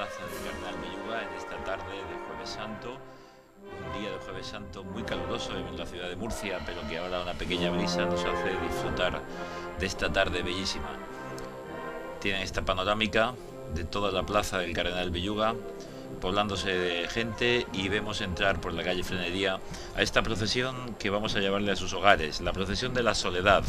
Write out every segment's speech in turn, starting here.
plaza del Cardenal Belluga en esta tarde de Jueves Santo, un día de Jueves Santo muy caluroso en la ciudad de Murcia, pero que ahora una pequeña brisa nos hace disfrutar de esta tarde bellísima. Tienen esta panorámica de toda la plaza del Cardenal Belluga, poblándose de gente, y vemos entrar por la calle Frenería a esta procesión que vamos a llevarle a sus hogares, la procesión de la Soledad.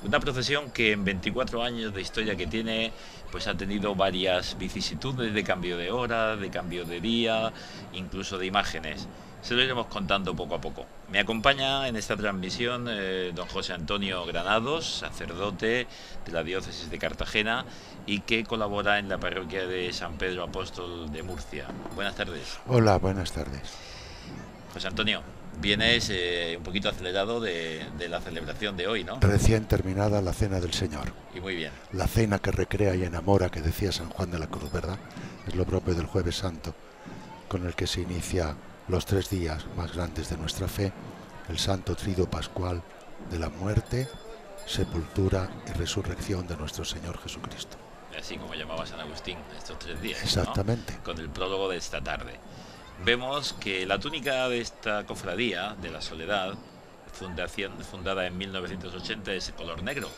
Una procesión que en 24 años de historia que tiene, pues ha tenido varias vicisitudes de cambio de hora, de cambio de día, incluso de imágenes. Se lo iremos contando poco a poco. Me acompaña en esta transmisión don José Antonio Granados, sacerdote de la diócesis de Cartagena y que colabora en la parroquia de San Pedro Apóstol de Murcia. Buenas tardes. Hola, buenas tardes. José Antonio, vienes un poquito acelerado de la celebración de hoy, ¿no? Recién terminada la Cena del Señor. Y muy bien. La cena que recrea y enamora, que decía San Juan de la Cruz, ¿verdad? Es lo propio del Jueves Santo, con el que se inicia los 3 días más grandes de nuestra fe, el Santo Triduo Pascual de la muerte, sepultura y resurrección de nuestro Señor Jesucristo. Así como llamaba San Agustín estos 3 días, Exactamente, ¿no? Con el prólogo de esta tarde. Vemos que la túnica de esta cofradía de la Soledad, fundada en 1980, es color negro,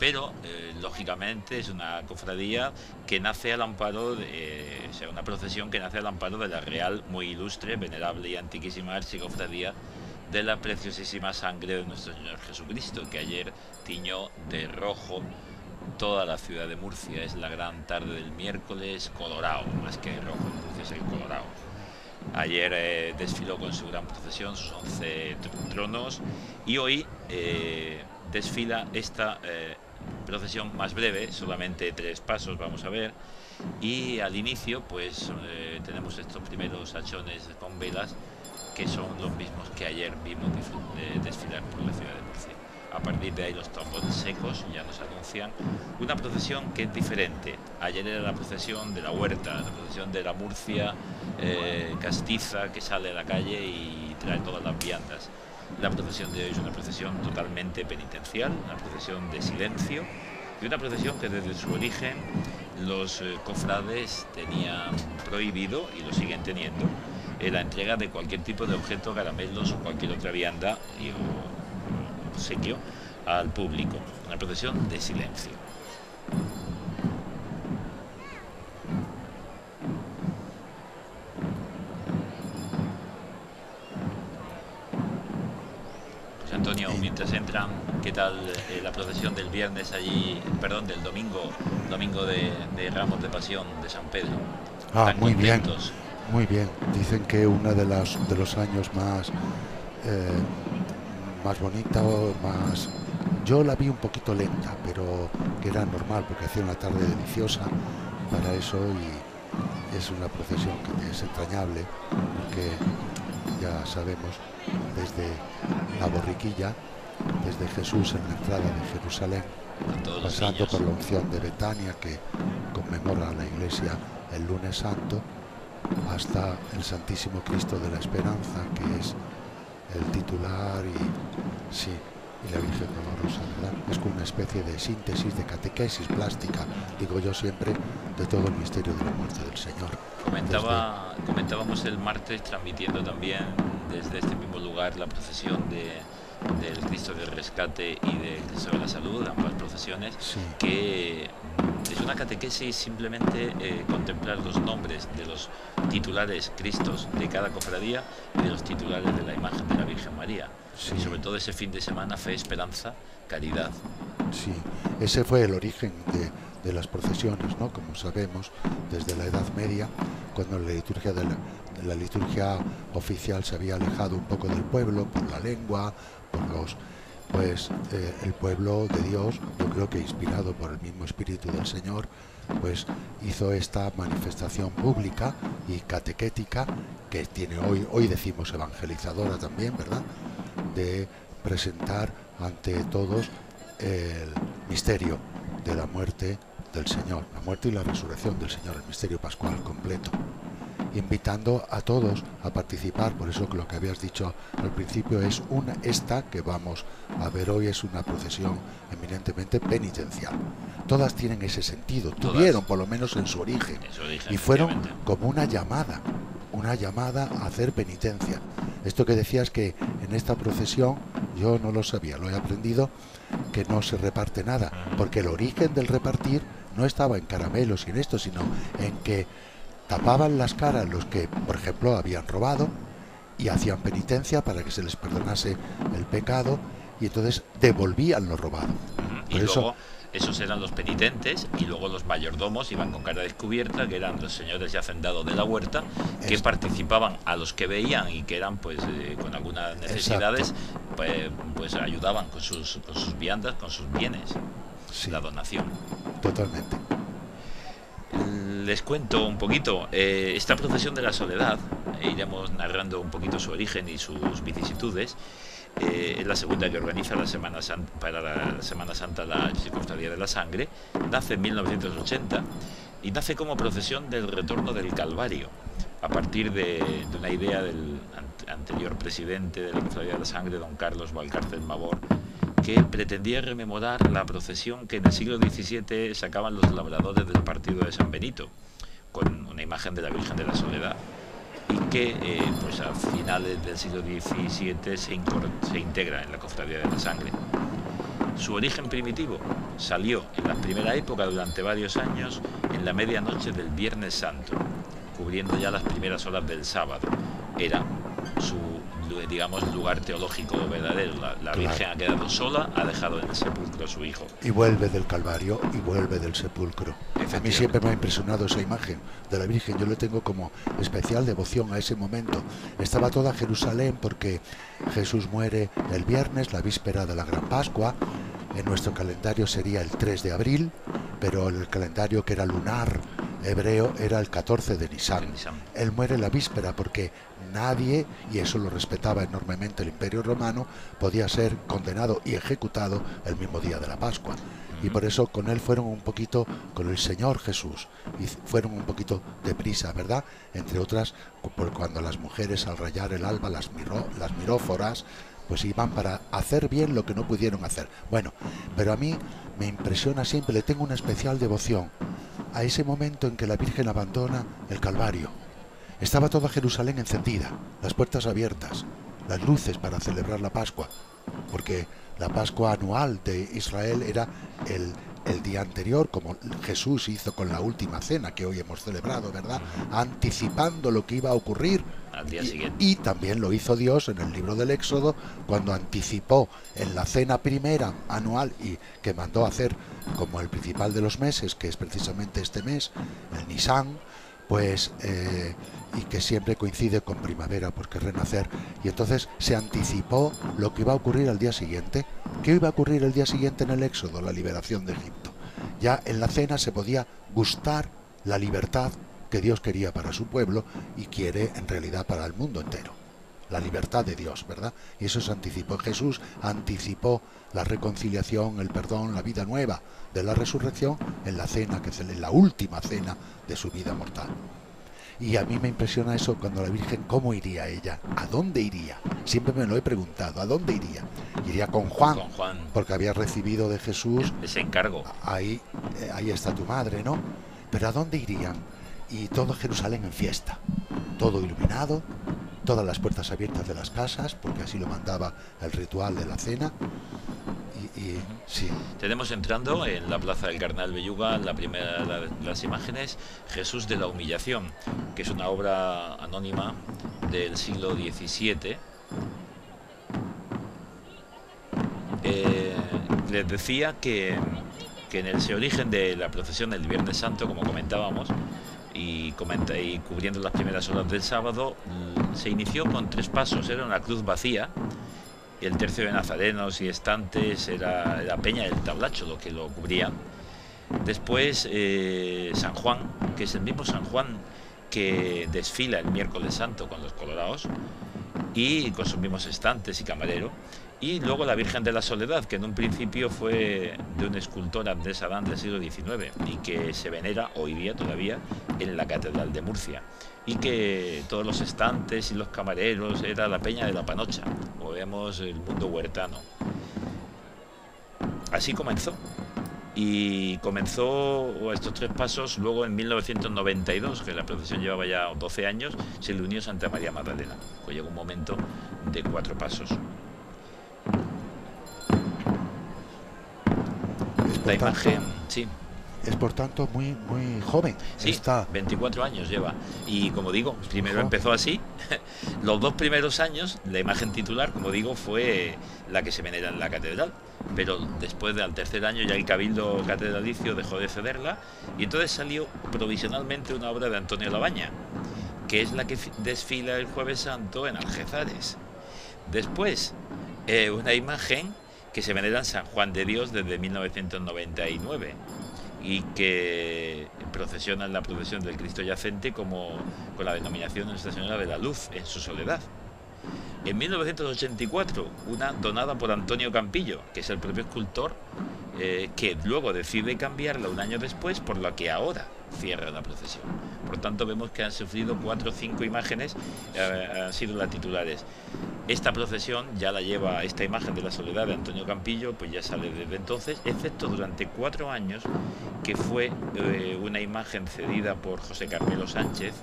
pero lógicamente es una cofradía que nace al amparo o sea, una procesión que nace al amparo de la real, muy ilustre, venerable y antiquísima archicofradía de la preciosísima sangre de nuestro Señor Jesucristo, que ayer tiñó de rojo toda la ciudad de Murcia. Es la gran tarde del miércoles colorado, más que rojo, en Murcia es el colorado. Ayer desfiló con su gran procesión, sus 11 tronos, y hoy desfila esta procesión más breve, solamente 3 pasos vamos a ver, y al inicio pues tenemos estos primeros hachones con velas que son los mismos que ayer vimos desfilar por la ciudad de Murcia. A partir de ahí los tambores secos ya nos anuncian una procesión que es diferente. Ayer era la procesión de la huerta, la procesión de la Murcia castiza, que sale a la calle y trae todas las viandas. La procesión de hoy es una procesión totalmente penitencial, una procesión de silencio y una procesión que desde su origen los cofrades tenían prohibido, y lo siguen teniendo, la entrega de cualquier tipo de objeto, caramelos o cualquier otra vianda y obsequio al público. Una procesión de silencio. José Antonio, mientras entran, ¿qué tal la procesión del viernes allí, perdón, del domingo de Ramos de Pasión de San Pedro? Ah, muy contentos. bien. Muy bien, dicen que uno de los años más bonita o más... Yo la vi un poquito lenta, pero que era normal porque hacía una tarde deliciosa para eso, y es una procesión que es entrañable porque ya sabemos, desde la borriquilla, desde Jesús en la entrada de Jerusalén, pasando por la unción de Betania, que conmemora la Iglesia el lunes santo, hasta el Santísimo Cristo de la Esperanza, que es el titular, y la Virgen Dolorosa, ¿verdad? Es como una especie de síntesis, de catequesis plástica, digo yo siempre, de todo el misterio de la muerte del Señor. Comentábamos el martes, transmitiendo también desde este mismo lugar la procesión del Cristo del Rescate y del Cristo de la Salud, ambas procesiones, sí, que es una catequesis simplemente contemplar los nombres de los titulares Cristos de cada cofradía y de los titulares de la imagen de la Virgen María. sí. Y sobre todo ese fin de semana, fe, esperanza, caridad. Sí, ese fue el origen de las procesiones, ¿no? Como sabemos, desde la Edad Media, cuando la liturgia oficial se había alejado un poco del pueblo por la lengua, el pueblo de Dios, yo creo que inspirado por el mismo Espíritu del Señor, pues hizo esta manifestación pública y catequética que tiene hoy decimos evangelizadora también, ¿verdad?, de presentar ante todos el misterio de la muerte del Señor, la muerte y la resurrección del Señor, el misterio pascual completo. invitando a todos a participar. Por eso que lo que habías dicho al principio es esta que vamos a ver hoy es una procesión eminentemente penitencial. Todas tienen ese sentido, tuvieron por lo menos en su origen, y fueron como una llamada a hacer penitencia. Esto que decías que en esta procesión, yo no lo sabía, lo he aprendido, que no se reparte nada, porque el origen del repartir no estaba en caramelos y en esto, sino en que tapaban las caras los que, por ejemplo, habían robado y hacían penitencia para que se les perdonase el pecado, y entonces devolvían lo robado. Y luego esos eran los penitentes, y luego los mayordomos iban con cara descubierta, que eran los señores y hacendados de la huerta, que participaban a los que veían y que eran pues con algunas necesidades, pues ayudaban con sus viandas, con sus bienes, sí, la donación. Totalmente. Les cuento un poquito, esta procesión de la soledad, iremos narrando un poquito su origen y sus vicisitudes. Es la segunda que organiza la Semana Santa, para la Semana Santa, la Cofradía de la Sangre. Nace en 1980 y nace como procesión del retorno del Calvario, a partir de una idea del anterior presidente de la Cofradía de la Sangre, don Carlos Valcárcel Mavor, que pretendía rememorar la procesión que en el siglo XVII sacaban los labradores del partido de San Benito, con una imagen de la Virgen de la Soledad, y que pues a finales del siglo XVII se integra en la Cofradía de la Sangre. Su origen primitivo salió en la primera época, durante varios años, en la medianoche del Viernes Santo, cubriendo ya las primeras horas del sábado. Era su, digamos, lugar teológico verdadero. La Virgen ha quedado sola, ha dejado en el sepulcro a su hijo. Y vuelve del Calvario y vuelve del sepulcro. A mí siempre me ha impresionado esa imagen de la Virgen. Yo le tengo como especial devoción a ese momento. Estaba toda Jerusalén porque Jesús muere el viernes, la víspera de la Gran Pascua. En nuestro calendario sería el 3 de abril, pero el calendario que era lunar hebreo era el 14 de Nisan. Él muere la víspera porque nadie, y eso lo respetaba enormemente el Imperio Romano, podía ser condenado y ejecutado el mismo día de la Pascua. Y por eso con él fueron un poquito, con el Señor Jesús, y fueron un poquito deprisa, ¿verdad? Entre otras, por cuando las mujeres al rayar el alba, las miróforas, pues iban para hacer bien lo que no pudieron hacer. Bueno, pero a mí me impresiona siempre, le tengo una especial devoción a ese momento en que la Virgen abandona el Calvario. Estaba toda Jerusalén encendida, las puertas abiertas, las luces para celebrar la Pascua, porque la Pascua anual de Israel era el día anterior, como Jesús hizo con la última cena que hoy hemos celebrado, ¿verdad? Anticipando lo que iba a ocurrir al día siguiente. Y también lo hizo Dios en el libro del Éxodo, cuando anticipó en la cena primera anual, y que mandó hacer como el principal de los meses, que es precisamente este mes, el Nisan, pues y que siempre coincide con primavera, porque es renacer, y entonces se anticipó lo que iba a ocurrir al día siguiente. ¿Qué iba a ocurrir el día siguiente en el Éxodo? La liberación de Egipto. Ya en la cena se podía gustar la libertad que Dios quería para su pueblo y quiere en realidad para el mundo entero. La libertad de Dios, ¿verdad? Y eso se anticipó. Jesús anticipó la reconciliación, el perdón, la vida nueva de la resurrección en la cena, que es la última cena de su vida mortal. Y a mí me impresiona eso, cuando la Virgen, ¿cómo iría ella? ¿A dónde iría? Siempre me lo he preguntado, ¿a dónde iría? Iría con Juan, porque había recibido de Jesús ese encargo. Ahí está tu madre, ¿no? Pero ¿a dónde irían? Y todo Jerusalén en fiesta, todo iluminado, todas las puertas abiertas de las casas, porque así lo mandaba el ritual de la cena. Sí. Tenemos entrando en la plaza del Cardenal Belluga la primera de las imágenes, Jesús de la Humillación, que es una obra anónima del siglo XVII. Les decía que en ese origen de la procesión del Viernes Santo, como comentábamos, y cubriendo las primeras horas del sábado, se inició con 3 pasos. Era una cruz vacía, el tercio de nazarenos y estantes era la peña del tablacho lo que lo cubría. Después San Juan, que es el mismo San Juan que desfila el miércoles santo con los colorados y con sus mismos estantes y camarero. Y luego la Virgen de la Soledad, que en un principio fue de un escultor Andrés Adán del siglo XIX y que se venera hoy día todavía en la Catedral de Murcia. Y que todos los estantes y los camareros era la Peña de la Panocha, como vemos el mundo huertano. Así comenzó. Y comenzó estos 3 pasos luego en 1992, que la procesión llevaba ya 12 años, se le unió Santa María Magdalena, pues llegó un momento de 4 pasos. La imagen, sí. Es por tanto muy joven. Sí, está 24 años lleva. Y como digo, primero empezó así. Los 2 primeros años, la imagen titular, como digo, fue la que se venera en la catedral. Pero después del tercer año ya el cabildo catedralicio dejó de cederla. Y entonces salió provisionalmente una obra de Antonio Labaña, que es la que desfila el Jueves Santo en Algezares. Después, una imagen que se venera en San Juan de Dios desde 1999. Y que procesiona en la procesión del Cristo Yacente como con la denominación de Nuestra Señora de la Luz en su soledad. En 1984, una donada por Antonio Campillo, que es el propio escultor, que luego decide cambiarla un año después, por lo que ahora cierra la procesión. Por tanto, vemos que han sufrido 4 o 5 imágenes, han sido las titulares. Esta procesión ya la lleva esta imagen de la Soledad de Antonio Campillo, pues ya sale desde entonces, excepto durante 4 años, que fue una imagen cedida por José Carmelo Sánchez,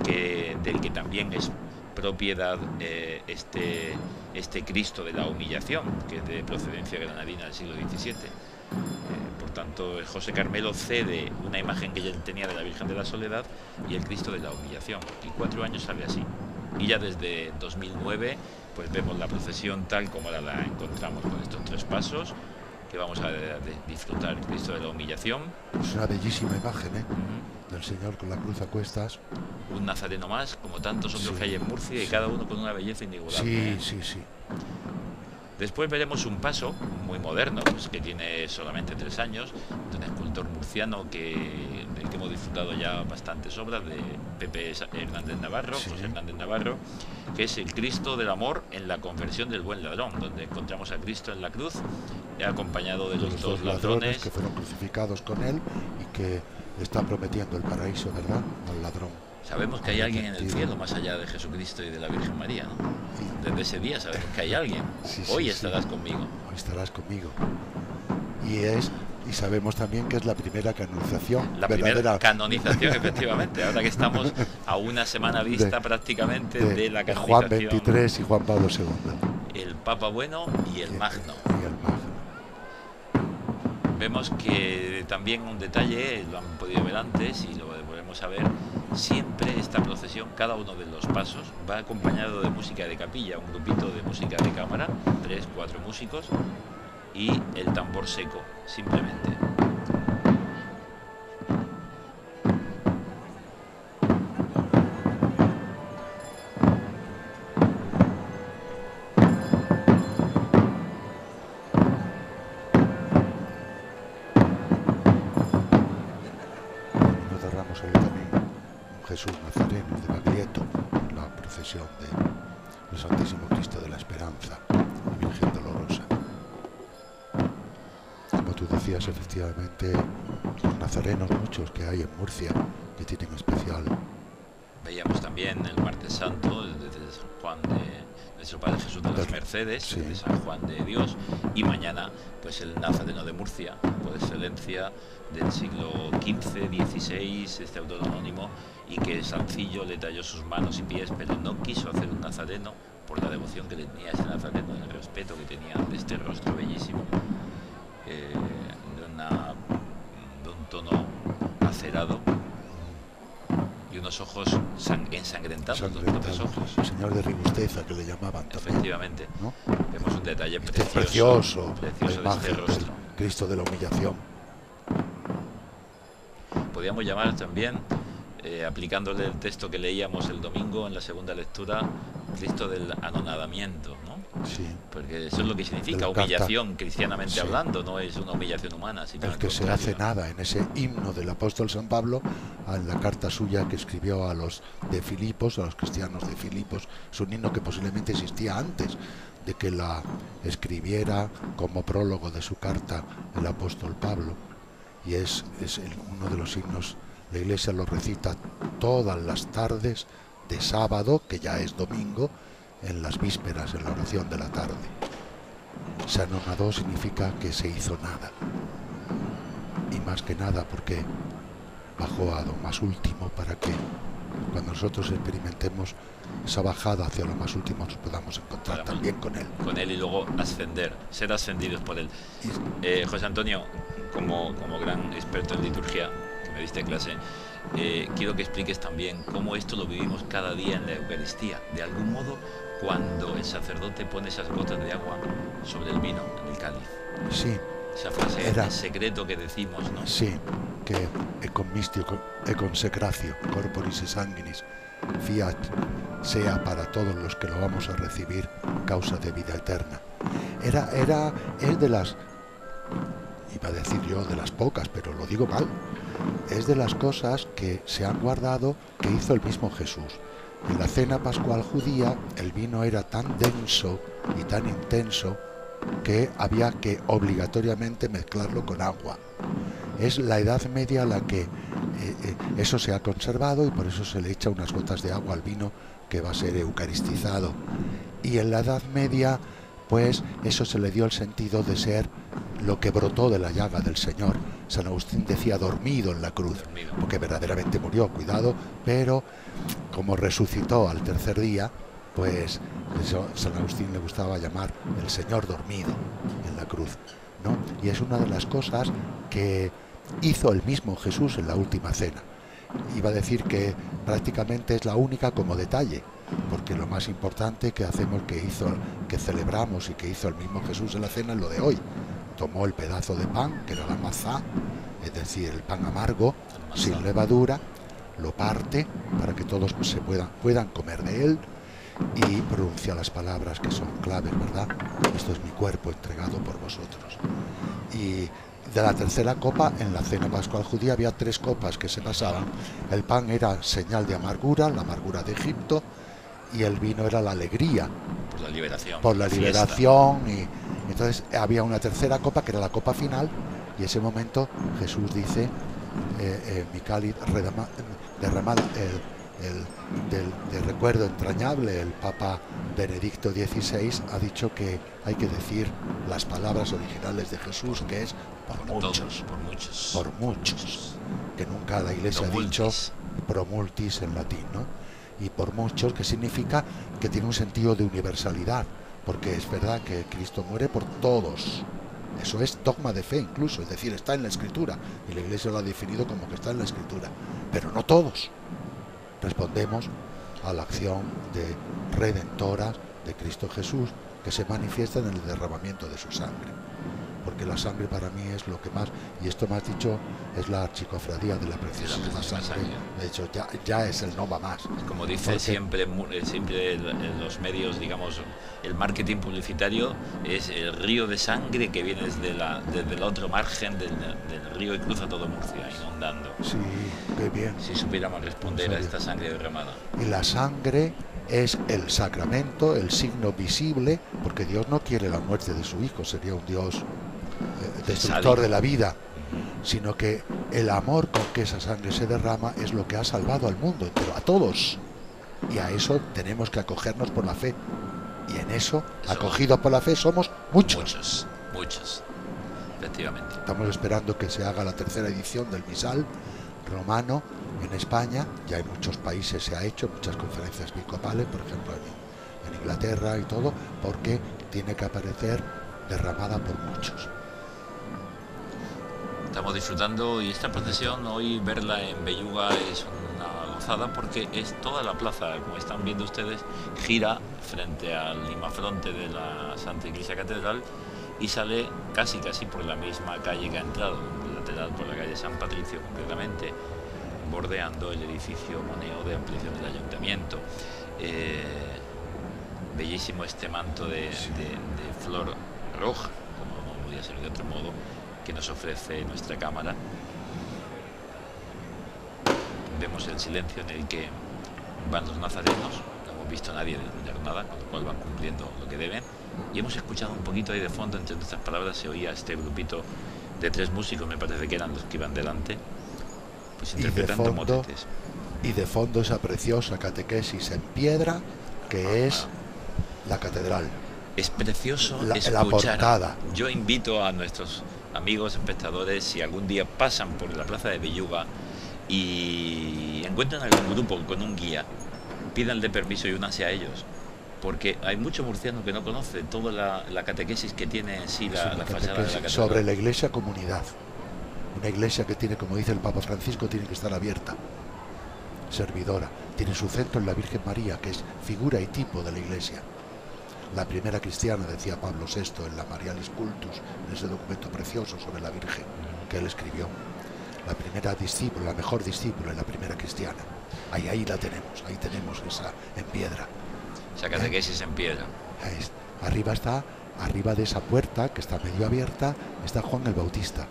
del que también es propiedad este Cristo de la Humillación, que es de procedencia granadina del siglo XVII. Por tanto, José Carmelo cede una imagen que ya tenía de la Virgen de la Soledad y el Cristo de la Humillación, y 4 años sale así. Y ya desde 2009 pues vemos la procesión tal como ahora la encontramos, con estos 3 pasos que vamos a disfrutar. El Cristo de la Humillación, es una bellísima imagen, del Señor con la cruz a cuestas, un nazareno más, como tantos otros que hay en Murcia, y cada uno con una belleza inigualable. Sí. Después veremos un paso muy moderno, pues, que tiene solamente 3 años, de un escultor murciano del que hemos disfrutado ya bastantes obras, de Pepe Hernández Navarro, José Hernández Navarro, que es el Cristo del Amor en la conversión del buen ladrón, donde encontramos a Cristo en la cruz, acompañado de los 2 ladrones que fueron crucificados con él y que está prometiendo el paraíso, ¿verdad?, al ladrón. Sabemos que hay alguien en el cielo más allá de Jesucristo y de la Virgen María, ¿no? Desde ese día sabemos que hay alguien. Hoy estarás conmigo. Hoy estarás conmigo. Y sabemos también que es la primera canonización. La primera canonización, efectivamente. Ahora que estamos a una semana vista prácticamente de la canonización. Juan XXIII y Juan Pablo II. El Papa Bueno y el Magno. Vemos que también un detalle, lo han podido ver antes y lo volvemos a ver, siempre esta procesión, cada uno de los pasos, va acompañado de música de capilla, un grupito de música de cámara, 3 o 4 músicos, y el tambor seco, simplemente. Jesús Nazareno de Baglietto, la procesión del Santísimo Cristo de la Esperanza, Virgen Dolorosa. Como tú decías, efectivamente, los nazarenos, muchos que hay en Murcia, que tienen especial. Veíamos también el Martes Santo, desde San Juan de nuestro Padre Jesús de las Mercedes, de San Juan de Dios, y mañana pues el Nazareno de Murcia, por excelencia del siglo XV, XVI, este autor anónimo, y que Sancillo le talló sus manos y pies, pero no quiso hacer un nazareno por la devoción que le tenía a ese nazareno, el respeto que tenía de este rostro bellísimo, de un tono acerado y unos ojos ensangrentados, los propios ojos. El señor de Rigusteza, que le llamaban también. Efectivamente, ¿no? Vemos un detalle precioso de este rostro. Cristo de la Humillación. Podríamos llamar también, aplicándole el texto que leíamos el domingo en la segunda lectura, Cristo del Anonadamiento, ¿no? Sí. Porque eso es lo que De significa la carta. humillación, cristianamente Sí. hablando, no es una humillación humana, sino El al que se hace contrario. nada en ese himno del apóstol San Pablo, en la carta suya que escribió a los de Filipos, a los cristianos de Filipos. Es un himno que posiblemente existía antes de que la escribiera como prólogo de su carta el apóstol Pablo. Y uno de los himnos, la iglesia lo recita todas las tardes de sábado, que ya es domingo, en las vísperas, en la oración de la tarde. Se anonadó significa que se hizo nada. Y más que nada porque bajó a lo más último para que cuando nosotros experimentemos esa bajada hacia lo más último nos podamos encontrar también con Él. Con Él y luego ascender, ser ascendidos por Él. José Antonio, como gran experto en liturgia, que me diste clase, quiero que expliques también cómo esto lo vivimos cada día en la Eucaristía. De algún modo, cuando el sacerdote pone esas gotas de agua sobre el vino, en el cáliz. Sí. Esa frase Era, el secreto que decimos, ¿no? Sí, que econ mistio e consecratio corporis et sanguinis fiat sea para todos los que lo vamos a recibir causa de vida eterna. Es de las, iba a decir yo de las pocas, pero lo digo mal, es de las cosas que se han guardado que hizo el mismo Jesús. En la cena pascual judía el vino era tan denso y tan intenso que había que obligatoriamente mezclarlo con agua. Es la Edad Media la que eso se ha conservado y por eso se le echa unas gotas de agua al vino que va a ser eucaristizado. Y en la Edad Media, pues eso se le dio el sentido de ser lo que brotó de la llaga del Señor. San Agustín decía dormido en la cruz, porque verdaderamente murió, cuidado, pero como resucitó al tercer día, pues eso San Agustín le gustaba llamar el Señor dormido en la cruz, ¿no? Y es una de las cosas que hizo el mismo Jesús en la última cena. Iba a decir que prácticamente es la única como detalle, porque lo más importante que hacemos, que celebramos y que hizo el mismo Jesús en la cena es lo de hoy. Tomó el pedazo de pan, que era la mazá, es decir, el pan amargo, sin levadura, lo parte para que todos se puedan comer de él, y pronuncia las palabras que son claves, ¿verdad? Esto es mi cuerpo entregado por vosotros. Y de la tercera copa, en la cena pascual judía había 3 copas que se pasaban. El pan era señal de amargura, la amargura de Egipto, y el vino era la alegría. Por la liberación. Y entonces había una tercera copa que era la copa final, y en ese momento Jesús dice, mi cáliz derramado, de recuerdo entrañable. El Papa Benedicto XVI ha dicho que hay que decir las palabras originales de Jesús, que es por muchos, que nunca la Iglesia ha dicho pro multis en latín, ¿no? Y por muchos, que significa que tiene un sentido de universalidad, porque es verdad que Cristo muere por todos. Eso es dogma de fe incluso, es decir, está en la Escritura, y la Iglesia lo ha definido como que está en la Escritura, pero no todos. Respondemos a la acción de redentora de Cristo Jesús, que se manifiesta en el derramamiento de su sangre. Porque la sangre para mí es lo que más, y esto me has dicho, es la archicofradía de la preciosísima sangre. De hecho, ya es el no va más. Como dice siempre en los medios, digamos, el marketing publicitario es el río de sangre que viene desde el otro margen del río y cruza todo Murcia, inundando. Sí, qué bien. Si supiéramos responder a esta sangre derramada. Y la sangre es el sacramento, el signo visible, porque Dios no quiere la muerte de su Hijo, sería un Dios destructor de la vida, sino que el amor con que esa sangre se derrama es lo que ha salvado al mundo entero, a todos, y a eso tenemos que acogernos por la fe, y en eso, acogidos por la fe, somos muchos, efectivamente. Estamos esperando que se haga la tercera edición del misal romano en España. Ya en muchos países se ha hecho, muchas conferencias episcopales, por ejemplo en Inglaterra y todo, porque tiene que aparecer derramada por muchos. Estamos disfrutando, y esta procesión hoy verla en Belluga es una gozada, porque es toda la plaza, como están viendo ustedes, gira frente al limafronte de la Santa Iglesia Catedral y sale casi por la misma calle que ha entrado, lateral por la calle San Patricio concretamente, bordeando el edificio Moneo de ampliación del ayuntamiento. bellísimo este manto de flor roja, como no podía ser de otro modo, que nos ofrece nuestra cámara. Vemos el silencio en el que van los nazarenos, no hemos visto a nadie de nada, con lo cual van cumpliendo lo que deben, y hemos escuchado un poquito ahí de fondo, entre nuestras palabras se oía este grupito de 3 músicos, me parece que eran los que iban delante, pues interpretando motetes. Y de fondo esa preciosa catequesis en piedra que es la catedral. Es precioso la escuchar. Portada. Yo invito a nuestros amigos espectadores, si algún día pasan por la plaza de Belluga y encuentran algún grupo con un guía, pídanle permiso y únanse a ellos, porque hay mucho murciano que no conoce toda la catequesis que tiene en sí la fachada de la catedral. Sobre la iglesia comunidad. Una iglesia que tiene, como dice el Papa Francisco, tiene que estar abierta, servidora. Tiene su centro en la Virgen María, que es figura y tipo de la iglesia. La primera cristiana, decía Pablo VI en la Marialis Cultus, en ese documento precioso sobre la Virgen que él escribió. La primera discípula, la mejor discípula y la primera cristiana. Ahí la tenemos, ahí tenemos esa en piedra. Esa catequesis en piedra. Arriba de esa puerta, que está medio abierta, está Juan el Bautista.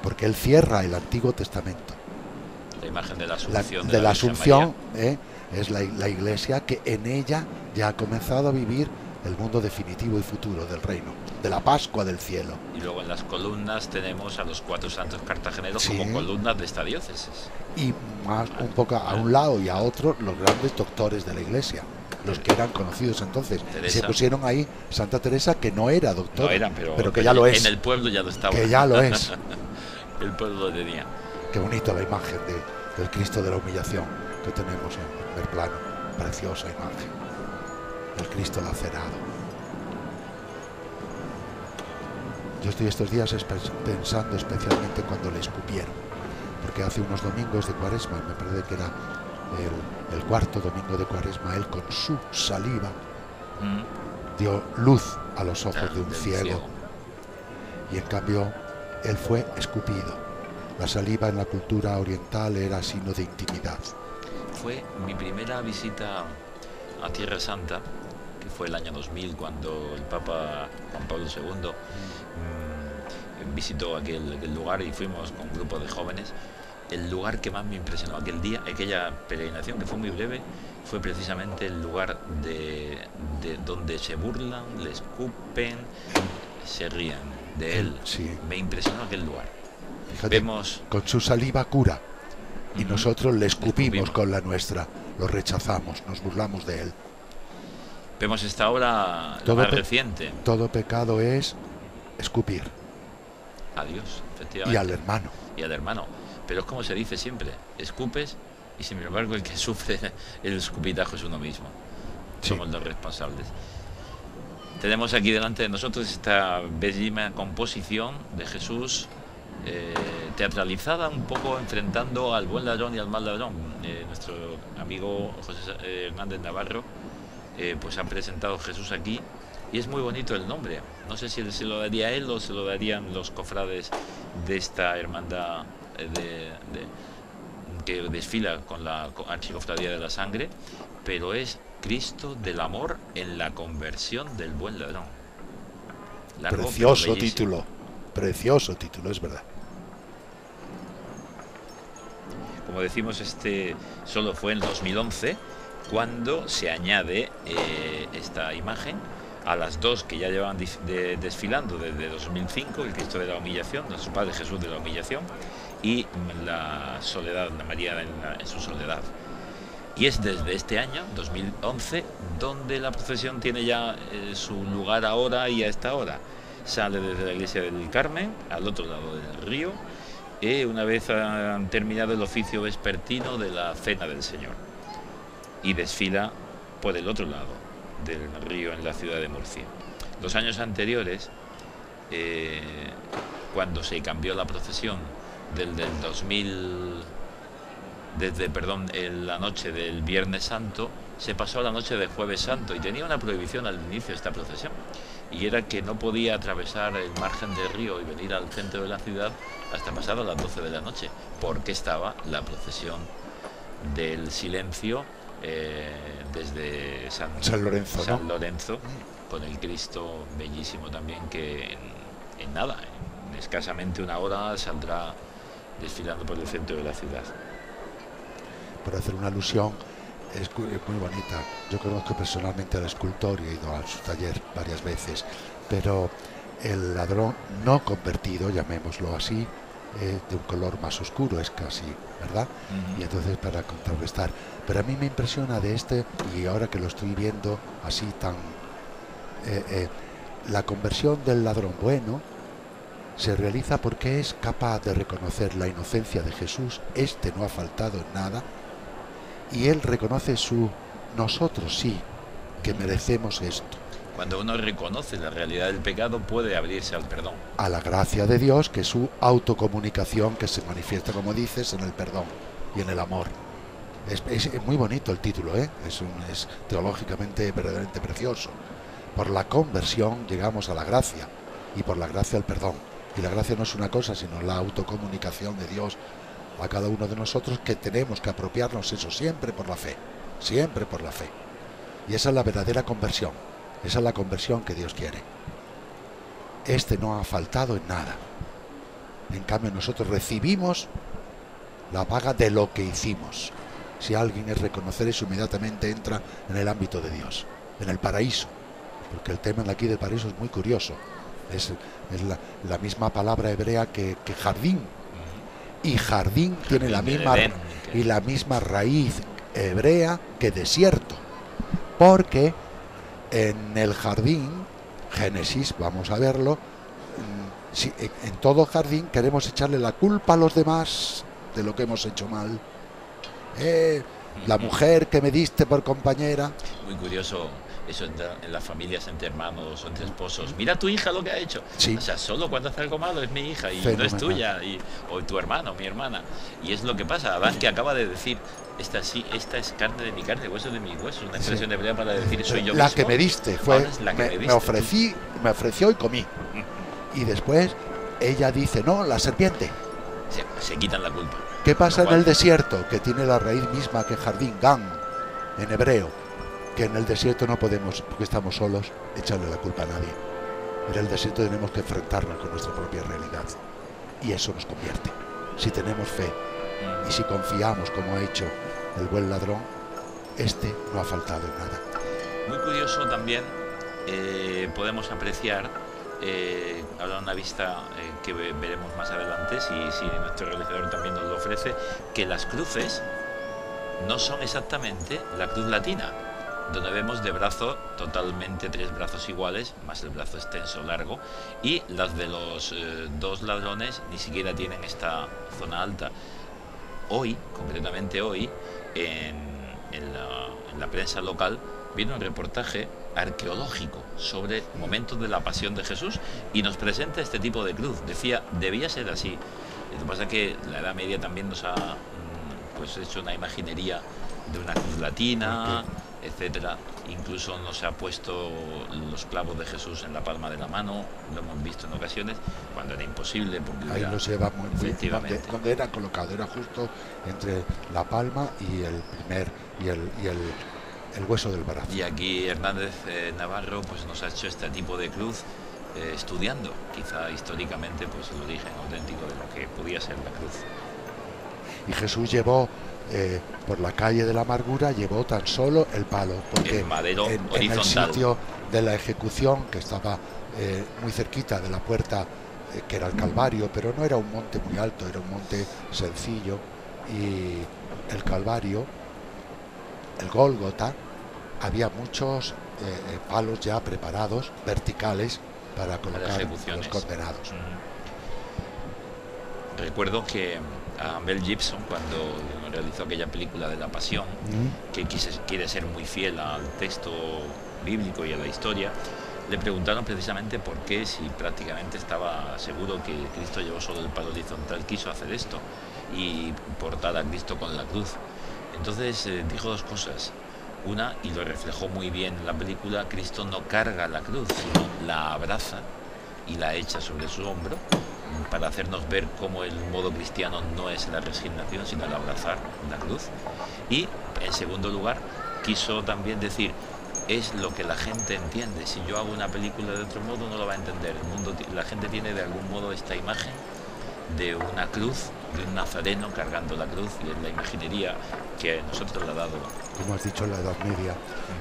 Porque él cierra el Antiguo Testamento. La imagen de la Asunción. De la Asunción es la iglesia que en ella ya ha comenzado a vivir el mundo definitivo y futuro del reino, de la Pascua del cielo. Y luego en las columnas tenemos a los 4 santos cartageneros como columnas de esta diócesis. Y más un poco a un lado y a otro los grandes doctores de la iglesia, los que eran conocidos entonces. Se pusieron ahí Santa Teresa, que no era doctora, no era, pero que ya lo es. En el pueblo ya lo estaba. Que ya lo es. El pueblo lo tenía. Qué bonita la imagen del Cristo de la Humillación que tenemos en primer plano. Preciosa imagen. El Cristo lacerado. Yo estoy estos días pensando especialmente cuando le escupieron, porque hace unos domingos de Cuaresma, me parece que era el cuarto domingo de Cuaresma, él con su saliva dio luz a los ojos de un ciego. Y en cambio él fue escupido. La saliva en la cultura oriental era signo de intimidad. Fue mi primera visita a Tierra Santa, que fue el año 2000, cuando el Papa Juan Pablo II visitó aquel lugar y fuimos con un grupo de jóvenes. El lugar que más me impresionó aquel día, aquella peregrinación que fue muy breve, fue precisamente el lugar de donde se burlan, le escupen, se ríen de él. Sí. Me impresionó aquel lugar. Fíjate, vemos con su saliva cura y nosotros le escupimos con la nuestra, lo rechazamos, nos burlamos de él. Vemos esta obra más reciente. Todo pecado es escupir. A Dios, efectivamente. Y al hermano. Y al hermano. Pero es como se dice siempre, escupes y sin embargo el que sufre el escupitajo es uno mismo. Sí. Somos los responsables. Tenemos aquí delante de nosotros esta bellísima composición de Jesús, teatralizada un poco enfrentando al buen ladrón y al mal ladrón. Nuestro amigo José Hernández Navarro pues ha presentado Jesús aquí y es muy bonito el nombre. No sé si se lo daría él o se lo darían los cofrades de esta hermandad que desfila con la Archicofradía de la Sangre, pero es Cristo del Amor en la conversión del buen ladrón. Largo, precioso título, es verdad. Como decimos, este solo fue en 2011 cuando se añade esta imagen a las 2 que ya llevaban desfilando desde 2005, el Cristo de la Humillación, nuestro Padre Jesús de la Humillación, y la Soledad, la María en su soledad. Y es desde este año, 2011, donde la procesión tiene ya su lugar ahora y a esta hora. Sale desde la iglesia del Carmen, al otro lado del río, una vez han terminado el oficio vespertino de la Cena del Señor, y desfila por el otro lado del río en la ciudad de Murcia. Los años anteriores, cuando se cambió la procesión del 2000, la noche del Viernes Santo, se pasó a la noche de Jueves Santo y tenía una prohibición al inicio de esta procesión, y era que no podía atravesar el margen del río y venir al centro de la ciudad hasta pasar a las 12 de la noche, porque estaba la procesión del silencio desde San Lorenzo, San ¿no? Lorenzo, con el Cristo bellísimo también, que en nada, en escasamente una hora saldrá desfilando por el centro de la ciudad. Por hacer una alusión, es muy bonita. Yo conozco personalmente al escultor y he ido a su taller varias veces, pero el ladrón no convertido, llamémoslo así, de un color más oscuro, es casi, ¿verdad? Y entonces para contrarrestar. Pero a mí me impresiona de este, y ahora que lo estoy viendo así tan... la conversión del ladrón bueno se realiza porque es capaz de reconocer la inocencia de Jesús. Este no ha faltado en nada, y él reconoce su... nosotros sí, que merecemos esto. Cuando uno reconoce la realidad del pecado, puede abrirse al perdón. A la gracia de Dios, que es su autocomunicación, que se manifiesta, como dices, en el perdón y en el amor. Es muy bonito el título, ¿eh? Es teológicamente verdaderamente precioso. Por la conversión llegamos a la gracia, y por la gracia al perdón. Y la gracia no es una cosa, sino la autocomunicación de Dios a cada uno de nosotros, que tenemos que apropiarnos eso siempre por la fe. Siempre por la fe. Y esa es la verdadera conversión. Esa es la conversión que Dios quiere. Este no ha faltado en nada. En cambio, nosotros recibimos la paga de lo que hicimos. Si alguien es reconocer eso, inmediatamente entra en el ámbito de Dios, en el paraíso. Porque el tema de aquí del paraíso es muy curioso. Es la misma palabra hebrea que jardín. Y jardín tiene la misma raíz hebrea que desierto. Porque en el jardín, Génesis, vamos a verlo, si en todo jardín queremos echarle la culpa a los demás de lo que hemos hecho mal. La mujer que me diste por compañera. Muy curioso eso en las familias, entre hermanos o entre esposos. Mira tu hija lo que ha hecho. Sí. O sea, solo cuando hace algo malo es mi hija y Fenomenal. no es tuya, o tu hermano, mi hermana. Y es lo que pasa. Adán, que acaba de decir, esta es carne de mi carne, hueso de mi hueso. Una expresión hebrea para decir soy yo la mismo. que me diste fue, me ofreció y comí. Y después ella dice, no, la serpiente. Se quitan la culpa. ¿Qué pasa en el desierto? Que tiene la raíz misma que jardín, gan, en hebreo. Que en el desierto no podemos, porque estamos solos, echarle la culpa a nadie. En el desierto tenemos que enfrentarnos con nuestra propia realidad. Y eso nos convierte. Si tenemos fe y si confiamos, como ha hecho el buen ladrón, este no ha faltado en nada. Muy curioso también, podemos apreciar, ahora una vista que veremos más adelante, si nuestro realizador también nos lo ofrece, que las cruces no son exactamente la cruz latina, donde vemos de brazo totalmente 3 brazos iguales, más el brazo extenso largo, y las de los 2 ladrones ni siquiera tienen esta zona alta. Hoy, concretamente hoy, en la prensa local, viene un reportaje arqueológico sobre momentos de la pasión de Jesús y nos presenta este tipo de cruz. Decía, debía ser así. Lo que pasa es que la Edad Media también nos ha pues hecho una imaginería de una cruz latina, etcétera. Incluso nos ha puesto los clavos de Jesús en la palma de la mano, lo hemos visto en ocasiones, cuando era imposible. Porque ahí los lleva muy efectivamente. Donde era colocado, era justo entre la palma y el primer y el hueso del brazo. Y aquí Hernández Navarro pues nos ha hecho este tipo de cruz, estudiando quizá históricamente pues el origen auténtico de lo que podía ser la cruz. Y Jesús llevó por la calle de la amargura, llevó tan solo el palo, porque el madero horizontal. En el sitio de la ejecución, que estaba muy cerquita de la puerta, que era el Calvario, pero no era un monte muy alto, era un monte sencillo, y el Calvario, el Gólgota, había muchos palos ya preparados, verticales, para colocar los condenados. Recuerdo que a Mel Gibson, cuando realizó aquella película de la Pasión, que quiere ser muy fiel al texto bíblico y a la historia, le preguntaron precisamente por qué, si prácticamente estaba seguro que Cristo llevó solo el palo horizontal, quiso hacer esto y portar a Cristo con la cruz. Entonces dijo 2 cosas. Una, y lo reflejó muy bien en la película, Cristo no carga la cruz, sino la abraza y la echa sobre su hombro, para hacernos ver cómo el modo cristiano no es la resignación, sino el abrazar la cruz. Y, en segundo lugar, quiso también decir, es lo que la gente entiende. Si yo hago una película de otro modo, no lo va a entender. La gente tiene de algún modo esta imagen de una cruz, de un nazareno cargando la cruz, y es la imaginería que nosotros le ha dado. Como has dicho, en la Edad Media,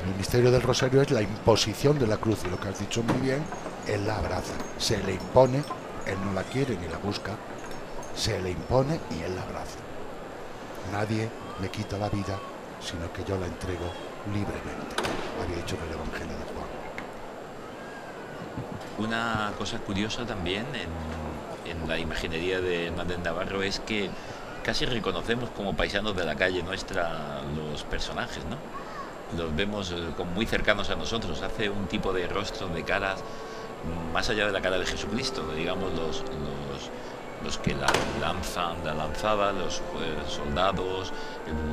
el misterio del rosario es la imposición de la cruz, y lo que has dicho muy bien, él la abraza, se le impone, él no la quiere ni la busca, se le impone y él la abraza. Nadie me quita la vida, sino que yo la entrego libremente, había dicho en el Evangelio de Juan. Una cosa curiosa también en la imaginería de Hernández Navarro es que casi reconocemos como paisanos de la calle nuestra los personajes, ¿no? Los vemos como muy cercanos a nosotros, hace un tipo de rostro, de caras, más allá de la cara de Jesucristo, digamos los que la lanzan, la lanzada, los soldados,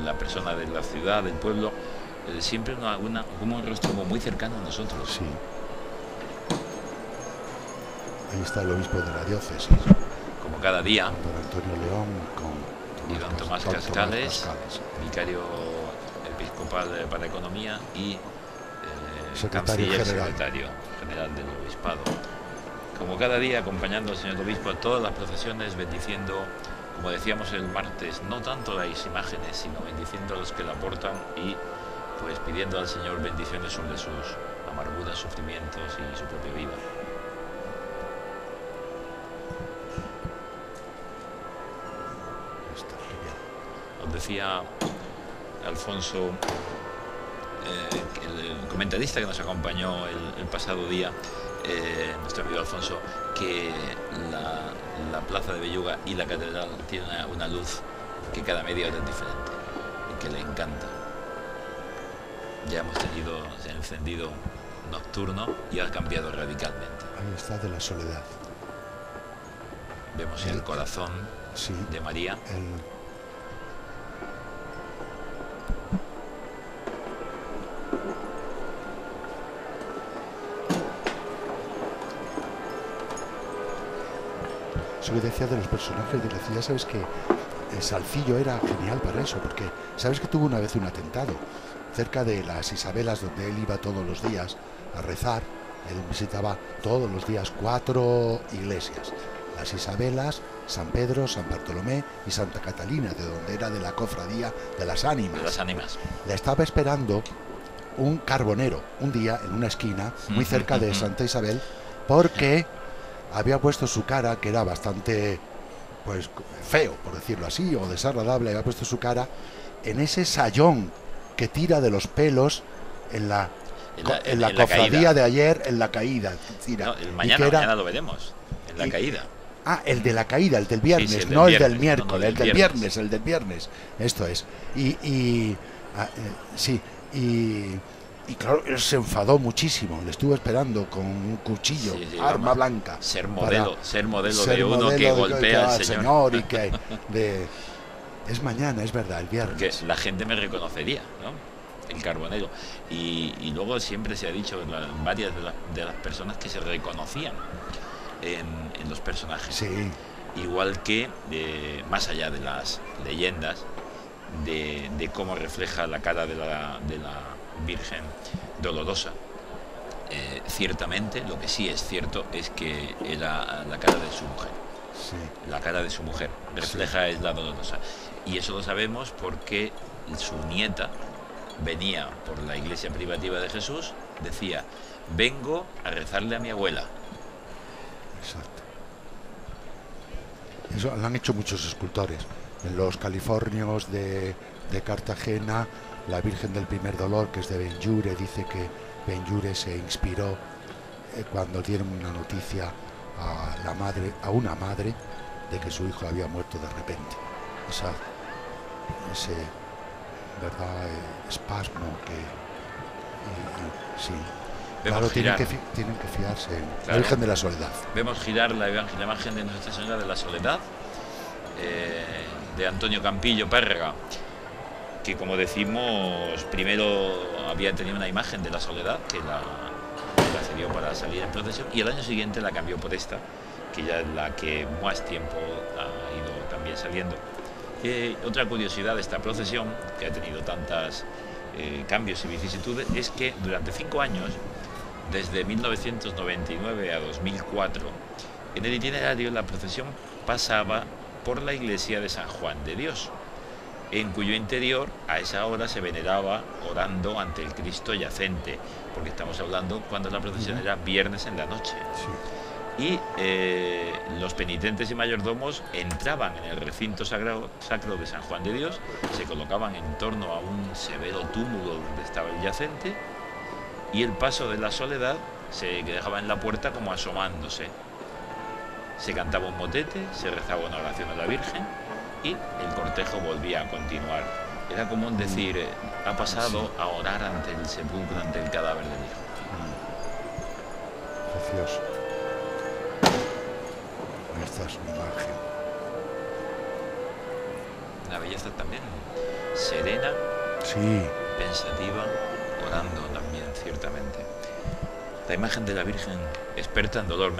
la persona de la ciudad, del pueblo, siempre como un rostro como muy cercano a nosotros. Sí. Ahí está el obispo de la diócesis. Como cada día. Don Antonio León y don Tomás Cascales, vicario episcopal para Economía y canciller secretario general del obispado. Como cada día, acompañando al señor obispo a todas las procesiones, bendiciendo, como decíamos el martes, no tanto las imágenes, sino bendiciendo a los que la portan y pues pidiendo al Señor bendiciones sobre sus amarguras, sufrimientos y su propia vida. Os decía Alfonso, el comentarista que nos acompañó el pasado día, nuestro amigo Alfonso, que la plaza de Belluga y la catedral tienen una luz que cada media hora es diferente y que le encanta. Ya hemos tenido encendido nocturno y ha cambiado radicalmente. Ahí está, de la soledad. Vemos el corazón de María. Eso que decía de los personajes de la ciudad, sabes que Salcillo era genial para eso, porque sabes que tuvo una vez un atentado cerca de las Isabelas, donde él iba todos los días a rezar. Él visitaba todos los días 4 iglesias: las Isabelas, San Pedro, San Bartolomé y Santa Catalina, de donde era de la cofradía de las ánimas. De las ánimas. Le estaba esperando un carbonero un día en una esquina muy cerca de Santa Isabel, porque había puesto su cara, que era bastante, pues, feo, por decirlo así, o desagradable, había puesto su cara en ese sayón que tira de los pelos en la cofradía de ayer, en la caída. No, mañana lo veremos, en la caída. Ah, el de la caída, el del viernes, sí, no el del miércoles, el del viernes, el del viernes. Esto es. Y claro, él se enfadó muchísimo, le estuvo esperando con un cuchillo, arma blanca. Ser modelo de uno que golpea al Señor. Y que es mañana, es verdad, el viernes. Porque la gente me reconocería, ¿no? El carbonero. Y luego siempre se ha dicho varias de las personas que se reconocían en los personajes. Sí. Igual que, más allá de las leyendas, de cómo refleja la cara de la Virgen dolorosa, ciertamente lo que sí es cierto es que era la cara de su mujer. Sí. La cara de su mujer refleja es la dolorosa, y eso lo sabemos porque su nieta venía por la iglesia privativa de Jesús, decía: vengo a rezarle a mi abuela. Exacto. Eso lo han hecho muchos escultores. En los Californios de Cartagena, la Virgen del Primer Dolor, que es de Benlliure, dice que Benlliure se inspiró cuando dieron una noticia a una madre de que su hijo había muerto de repente. Ese ¿verdad? Espasmo que sí. Claro, tienen que fiarse en la Virgen de la Soledad. Vemos girar la imagen de Nuestra Señora de la Soledad, de Antonio Campillo Pérrega, que, como decimos, primero había tenido una imagen de la Soledad que la cedió para salir en procesión, y el año siguiente la cambió por esta, que ya es la que más tiempo ha ido también saliendo. Otra curiosidad de esta procesión, que ha tenido tantas cambios y vicisitudes, es que durante 5 años, desde 1999 a 2004, en el itinerario la procesión pasaba por la iglesia de San Juan de Dios, en cuyo interior a esa hora se veneraba orando ante el Cristo yacente, porque estamos hablando cuando la procesión era viernes en la noche. Sí. Y los penitentes y mayordomos entraban en el recinto sacro de San Juan de Dios, se colocaban en torno a un severo túmulo donde estaba el yacente, y el paso de la soledad se dejaba en la puerta como asomándose. Se cantaba un motete, se rezaba una oración a la Virgen y el cortejo volvía a continuar. Era común decir, ha pasado a orar ante el sepulcro, ante el cadáver del hijo. Precioso. Esta es una imagen. Una belleza también serena, Sí. pensativa, orando también, ciertamente. La imagen de la Virgen experta en dolor,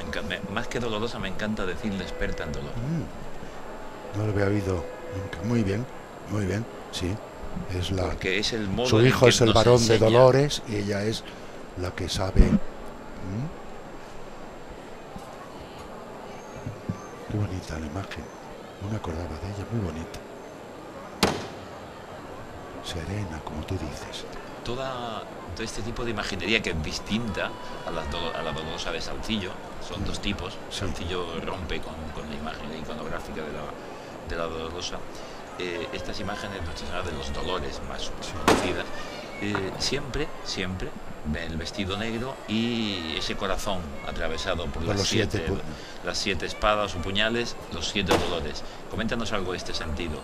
más que dolorosa, me encanta decirle experta en dolor. No lo había oído nunca. Muy bien, sí. Es la. Porque es el modo Su en hijo que es el nos varón de enseña. Dolores y ella es la que sabe. Qué bonita la imagen. No me acordaba de ella, muy bonita. Serena, como tú dices. Todo este tipo de imaginería que es distinta a la dolorosa de Salcillo, son dos tipos. Sí. Salcillo rompe con la imagen iconográfica de la dolorosa. Estas imágenes Nuestra Señora de los Dolores más conocidas, siempre el vestido negro y ese corazón atravesado por las siete espadas o puñales, los 7 dolores. Coméntanos algo de este sentido,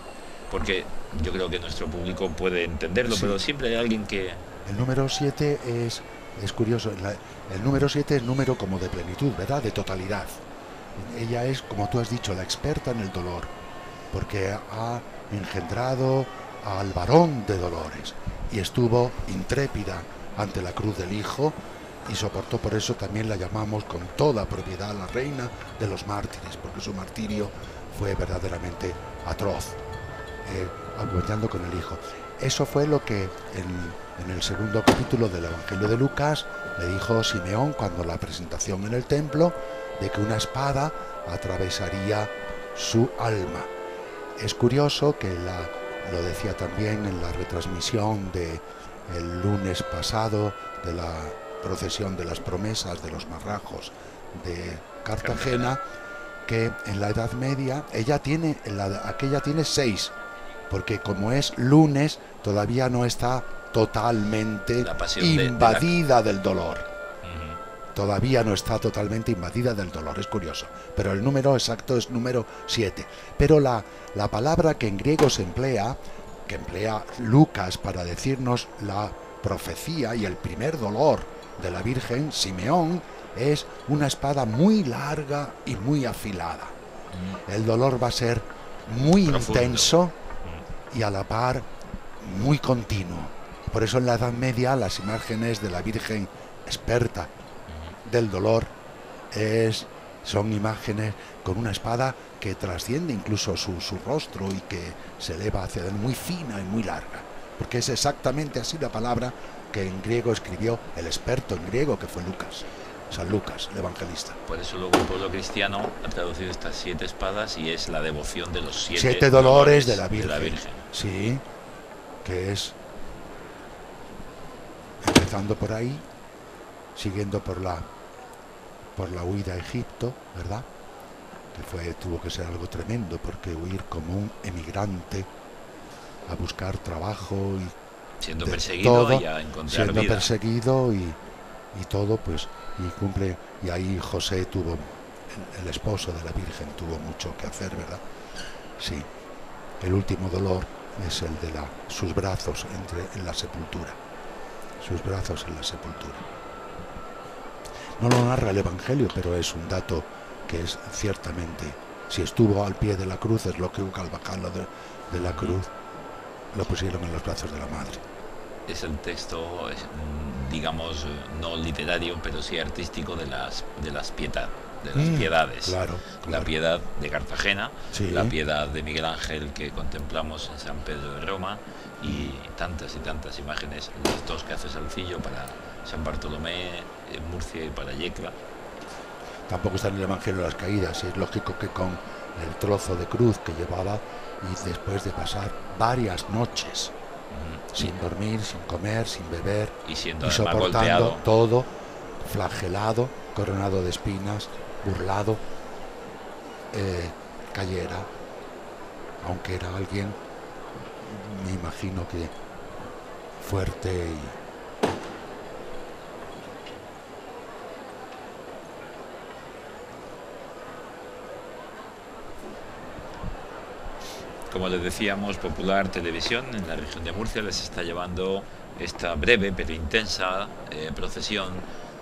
porque yo creo que nuestro público puede entenderlo, pero siempre hay alguien que... El número 7 es curioso. El número 7 es número como de plenitud, ¿verdad? De totalidad. Ella es, como tú has dicho, la experta en el dolor, porque ha engendrado al varón de Dolores y estuvo intrépida ante la cruz del Hijo y soportó. Por eso también la llamamos con toda propiedad la reina de los mártires, porque su martirio fue verdaderamente atroz, aguantando con el Hijo. Eso fue lo que en el segundo capítulo del Evangelio de Lucas le dijo Simeón cuando la presentación en el templo, de que una espada atravesaría su alma. Es curioso que lo decía también en la retransmisión del lunes pasado de la procesión de las promesas de los marrajos de Cartagena, que en la Edad Media aquella tiene 6, porque como es lunes todavía no está totalmente invadida del dolor. Todavía no está totalmente invadida del dolor, es curioso. Pero el número exacto es número 7. Pero la palabra que en griego se emplea, que emplea Lucas para decirnos la profecía y el primer dolor de la Virgen, Simeón, es una espada muy larga y muy afilada. El dolor va a ser muy intenso y a la par muy continuo. Por eso en la Edad Media las imágenes de la Virgen experta del dolor son imágenes con una espada que trasciende incluso su rostro y que se eleva hacia él, muy fina y muy larga, porque es exactamente así la palabra que en griego escribió el experto en griego, que fue San Lucas, el evangelista. Por eso luego el pueblo cristiano ha traducido estas 7 espadas y es la devoción de los 7 dolores de la Virgen. Sí, que es empezando por ahí, siguiendo por la huida a Egipto, ¿verdad? Que tuvo que ser algo tremendo, porque huir como un emigrante a buscar trabajo y siendo perseguido todo, y a encontrar siendo vida. perseguido y todo, pues, y ahí José el esposo de la Virgen tuvo mucho que hacer, ¿verdad? Sí. El último dolor es el de sus brazos en la sepultura. Sus brazos en la sepultura. No lo narra el Evangelio, pero es un dato que es ciertamente, si estuvo al pie de la cruz, es lo que al bajarlo de la cruz lo pusieron en los brazos de la madre. Es el texto, digamos, no literario, pero sí artístico de las Pietà. de las piedades. Claro. La piedad de Cartagena, Sí. la piedad de Miguel Ángel que contemplamos en San Pedro de Roma y tantas imágenes, las dos que hace Salcillo para San Bartolomé, en Murcia y para Yecla. Tampoco está en el Evangelio de las Caídas. Es lógico que con el trozo de cruz que llevaba y después de pasar varias noches sin dormir, sin comer, sin beber y siendo y además soportando golpeado, todo, flagelado, coronado de espinas, burlado, cayera, aunque era alguien, me imagino que fuerte y como les decíamos, Popular Televisión en la región de Murcia les está llevando esta breve pero intensa procesión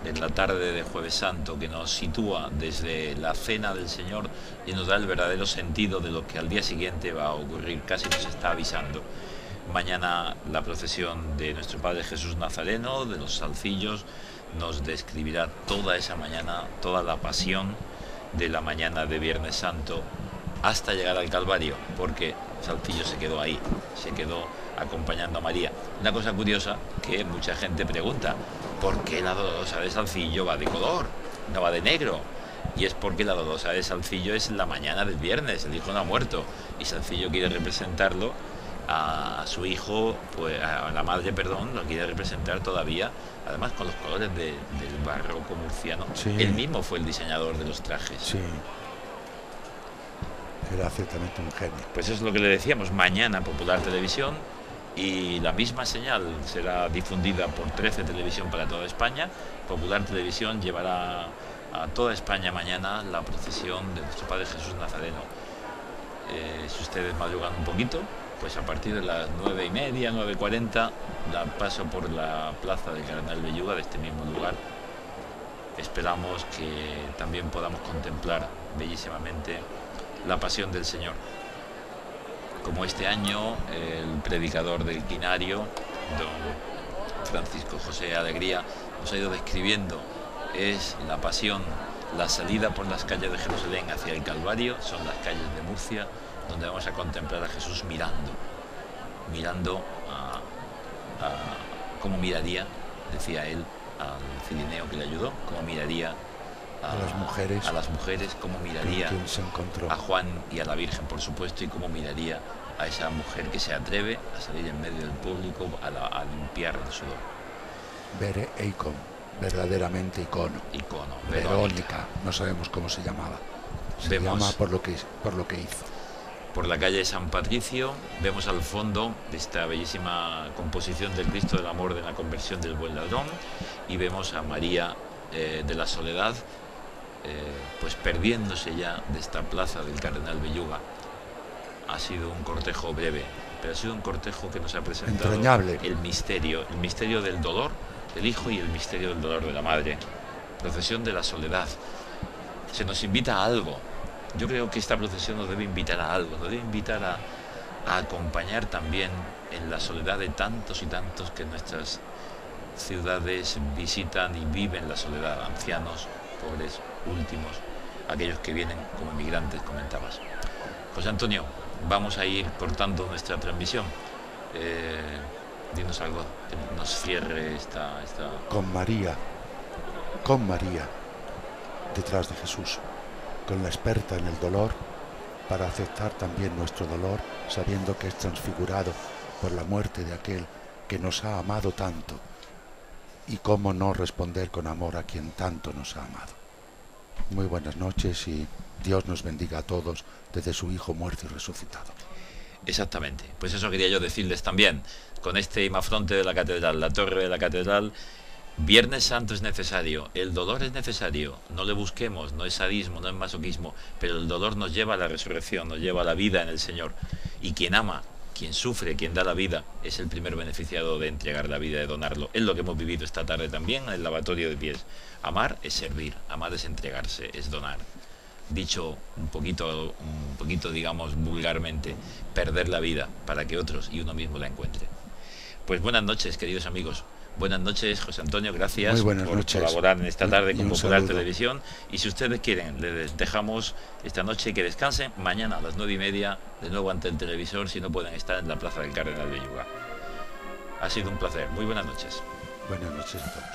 en la tarde de Jueves Santo, que nos sitúa desde la Cena del Señor y nos da el verdadero sentido de lo que al día siguiente va a ocurrir. Casi nos está avisando. Mañana la procesión de nuestro Padre Jesús Nazareno, de los Salcillos, nos describirá toda esa mañana, toda la pasión de la mañana de Viernes Santo, hasta llegar al Calvario, porque Salcillo se quedó ahí, se quedó acompañando a María. Una cosa curiosa que mucha gente pregunta: ¿por qué la Dolorosa de Salcillo va de color, no va de negro? Y es porque la Dolorosa de Salcillo es la mañana del viernes, el hijo no ha muerto, y Salcillo quiere representarlo a su hijo, pues a la madre, perdón, lo quiere representar todavía, además con los colores del barroco murciano. Sí. Él mismo fue el diseñador de los trajes. sí, era ciertamente un genio. Pues eso es lo que le decíamos, mañana Popular Televisión, y la misma señal será difundida por 13 Televisión para toda España. Popular Televisión llevará a toda España mañana la procesión de nuestro Padre Jesús Nazareno. Si ustedes madrugan un poquito, pues a partir de las 9:30, 9:40, la paso por la plaza del Cardenal Belluga, de este mismo lugar. Esperamos que también podamos contemplar bellísimamente la pasión del Señor. Como este año el predicador del Quinario, don Francisco José Alegría, nos ha ido describiendo, es la pasión, la salida por las calles de Jerusalén hacia el Calvario, son las calles de Murcia, donde vamos a contemplar a Jesús mirando a cómo miraría, decía él, al cirineo que le ayudó, cómo miraría A las mujeres, cómo miraría con quien se encontró. a Juan y a la Virgen, por supuesto, y cómo miraría a esa mujer que se atreve a salir en medio del público a limpiar el sudor. Bere Eikon, verdaderamente icono. Verónica, no sabemos cómo se llamaba. Se Vemos- llama por lo que hizo. Por la calle San Patricio vemos al fondo de esta bellísima composición del Cristo del Amor de la Conversión del Buen Ladrón, y vemos a María de la Soledad, pues perdiéndose ya de esta plaza del Cardenal Belluga. Ha sido un cortejo breve, pero ha sido un cortejo que nos ha presentado Entrañable. el misterio del dolor del hijo y el misterio del dolor de la madre. Procesión de la Soledad. Se nos invita a algo. Yo creo que esta procesión nos debe invitar a algo, nos debe invitar a acompañar también en la soledad de tantos y tantos que nuestras ciudades visitan y viven la soledad, ancianos, pobres, últimos, aquellos que vienen como migrantes, comentabas. José Antonio, vamos a ir cortando nuestra transmisión. Dinos algo que nos cierre esta... Con María, detrás de Jesús, con la experta en el dolor, para aceptar también nuestro dolor, sabiendo que es transfigurado por la muerte de aquel que nos ha amado tanto, y cómo no responder con amor a quien tanto nos ha amado. Muy buenas noches y Dios nos bendiga a todos desde su Hijo muerto y resucitado. Exactamente, pues eso quería yo decirles también, con este imafronte de la catedral, la torre de la catedral. Viernes Santo es necesario, el dolor es necesario, no le busquemos, no es sadismo, no es masoquismo, pero el dolor nos lleva a la resurrección, nos lleva a la vida en el Señor. Y quien ama, quien sufre, quien da la vida, es el primer beneficiado de entregar la vida, de donarlo. Es lo que hemos vivido esta tarde también en el lavatorio de pies. Amar es servir, amar es entregarse, es donar. Dicho un poquito, digamos, vulgarmente, perder la vida para que otros y uno mismo la encuentre. Pues buenas noches, queridos amigos. Buenas noches, José Antonio, gracias Muy buenas por noches. colaborar en esta tarde con un Popular saludo. Televisión. Y si ustedes quieren, les dejamos esta noche que descansen. Mañana a las 9:30, de nuevo ante el televisor, si no pueden estar en la Plaza del Cardenal Belluga. Ha sido un placer. Muy buenas noches. Buenas noches a todos.